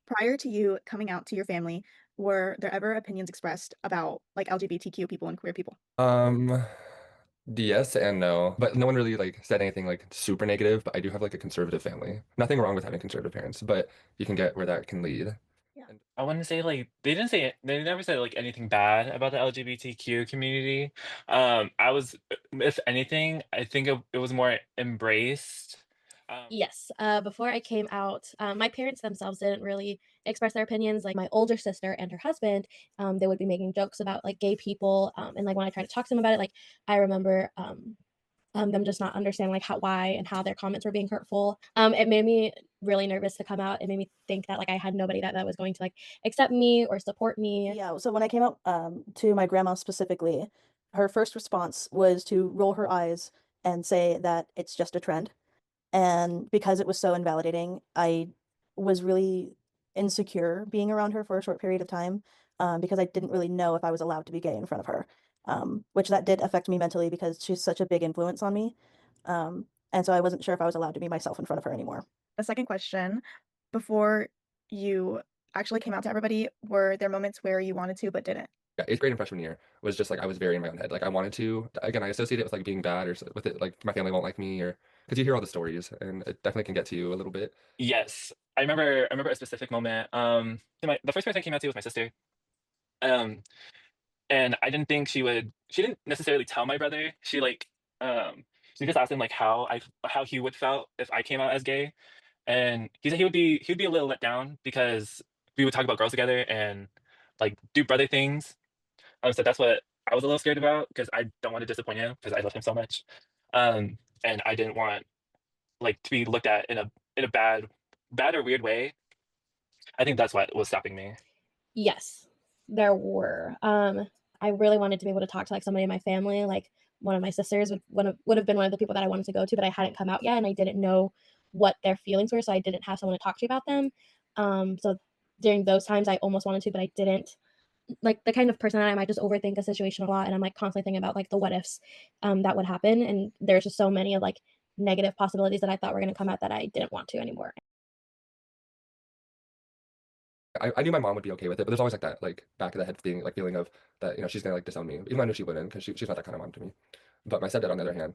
Prior to you coming out to your family, were there ever opinions expressed about like LGBTQ people and queer people? Um, yes and no, but no one really like said anything like super negative. But I do have like a conservative family. Nothing wrong with having conservative parents, but you can get where that can lead. Yeah. And I wouldn't say like they never said like anything bad about the LGBTQ community. I was, if anything, I think it was more embraced. Yes, before I came out, my parents themselves didn't really express their opinions. Like my older sister and her husband, they would be making jokes about like gay people, and like when I tried to talk to them about it, like I remember them just not understanding like why and how their comments were being hurtful. It made me really nervous to come out. It made me think that like I had nobody that was going to like accept me or support me. Yeah, so when I came out, to my grandma specifically, her first response was to roll her eyes and say that it's just a trend. And because it was so invalidating, I was really insecure being around her for a short period of time, because I didn't really know if I was allowed to be gay in front of her, which that did affect me mentally because she's such a big influence on me. And so I wasn't sure if I was allowed to be myself in front of her anymore. The second question, before you actually came out to everybody, were there moments where you wanted to but didn't? yeah, eighth grade and freshman year was just like I was very in my own head. Like I wanted to again, I associate it with like being bad or with it like my family won't like me or because you hear all the stories and it definitely can get to you a little bit. Yes, I remember a specific moment. The first person I came out to was my sister. Um, and I didn't think she didn't necessarily tell my brother. She just asked him like how he would felt if I came out as gay. And he said he would be a little let down because we would talk about girls together and like do brother things. So that's what I was a little scared about because I don't want to disappoint him because I love him so much. And I didn't want like to be looked at in a bad or weird way. I think that's what was stopping me. Yes, there were. I really wanted to be able to talk to like somebody in my family, like one of my sisters would have been one of the people that I wanted to go to, but I hadn't come out yet, and I didn't know what their feelings were, so I didn't have someone to talk to about them. So during those times, I almost wanted to, but I didn't. Like the kind of person that I might just overthink a situation a lot, and I'm like constantly thinking about like the what ifs that would happen, and there's just so many of like negative possibilities that I thought were going to come out that I didn't want to anymore. I knew my mom would be okay with it, but there's always like that like back of the head being like feeling of that she's gonna like disown me, even though I knew she wouldn't because she's not that kind of mom to me. But my stepdad on the other hand,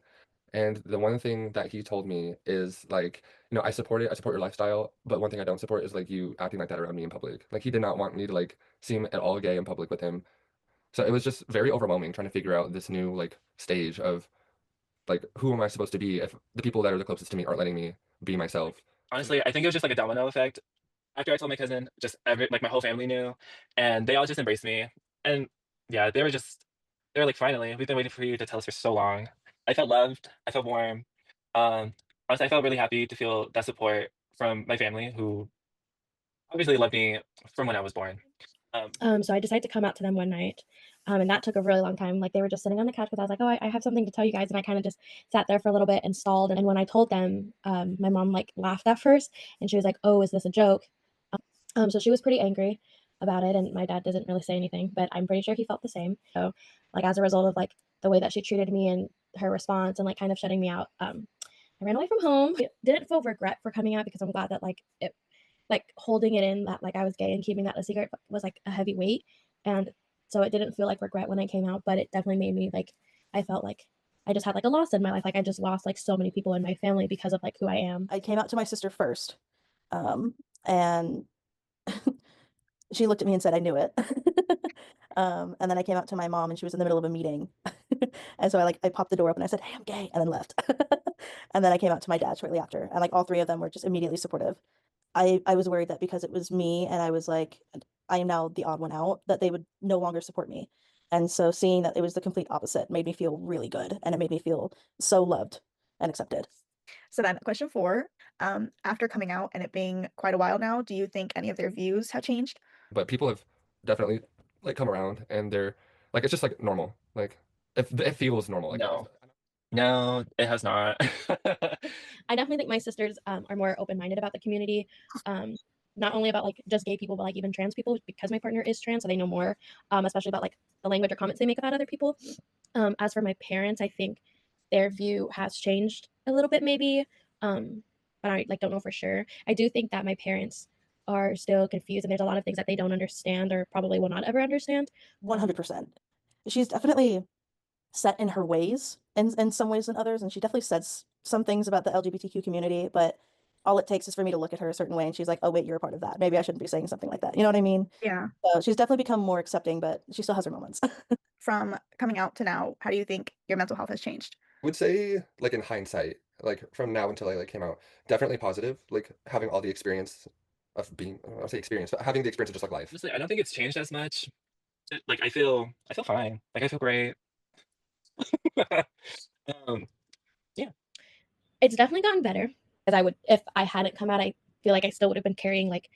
and the one thing that he told me is like, I support it, I support your lifestyle, but one thing I don't support is like you acting like that around me in public. Like he did not want me to like seem at all gay in public with him. So it was just very overwhelming trying to figure out this new like stage of like who am I supposed to be if the people that are the closest to me aren't letting me be myself. So Honestly, I think it was just like a domino effect. After I told my cousin, just my whole family knew, and they all just embraced me. And yeah, they were like, finally, we've been waiting for you to tell us for so long. I felt loved. I felt warm. Um, Honestly, I felt really happy to feel that support from my family, who obviously loved me from when I was born. Um, So I decided to come out to them one night, and that took a really long time. Like they were just sitting on the couch because I was like, "Oh, I have something to tell you guys," and I kind of just sat there for a little bit and stalled. And when I told them, my mom like laughed at first, and she was like, "Oh, is this a joke?" So she was pretty angry about it, and my dad doesn't really say anything, but I'm pretty sure he felt the same. So, like as a result of like the way that she treated me and her response and like kind of shutting me out, I ran away from home. Didn't feel regret for coming out because I'm glad that like holding it in that like I was gay and keeping that a secret was like a heavy weight. And so it didn't feel like regret when I came out, but it definitely made me like I felt like I just had like a loss in my life. Like I just lost like so many people in my family because of like who I am. I came out to my sister first, and she looked at me and said, "I knew it." And then I came out to my mom, and she was in the middle of a meeting, and so I popped the door open. I said, "Hey, I'm gay," and then left. And then I came out to my dad shortly after, and like all three of them were just immediately supportive. I was worried that because it was me, and I was like, I am now the odd one out, that they would no longer support me. And so seeing that it was the complete opposite made me feel really good, and it made me feel so loved and accepted. So then question four, after coming out and it being quite a while now, do you think any of their views have changed? but people have definitely like come around and they're like it's just like normal. Like it feels normal. Like no, no, it has not. I definitely think my sisters are more open-minded about the community. Um, not only about like just gay people, but like even trans people because my partner is trans, so they know more, especially about like the language or comments they make about other people. As for my parents, I think their view has changed a little bit, maybe, but I like don't know for sure. I do think that my parents are still confused and there's a lot of things that they don't understand or probably will not ever understand. 100%. She's definitely set in her ways in some ways than others, and she definitely says some things about the LGBTQ community, but all it takes is for me to look at her a certain way and she's like, "Oh, wait, you're a part of that. Maybe I shouldn't be saying something like that." You know what I mean? Yeah. So she's definitely become more accepting, but she still has her moments. From coming out to now, how do you think your mental health has changed? I would say, like in hindsight, like from now until I like came out, definitely positive. Like having all the experience of being, I would say experience, but having the experience of just like life. Honestly, I don't think it's changed as much. Like I feel fine. Like I feel great. um, yeah. It's definitely gotten better because I would if I hadn't come out, I feel like I still would have been carrying like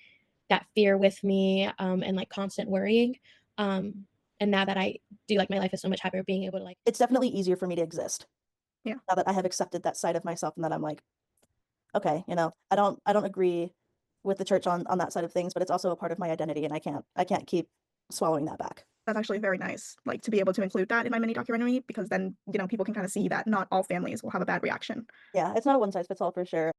that fear with me and like constant worrying. Um, and now that I do, like my life is so much happier being able to like It's definitely easier for me to exist Yeah. now that I have accepted that side of myself and that I'm like, okay, I don't agree with the church on that side of things, but it's also a part of my identity and I can't keep swallowing that back. That's actually very nice, like, to be able to include that in my mini documentary because then, people can kinda see that not all families will have a bad reaction. Yeah, it's not a one size fits all for sure.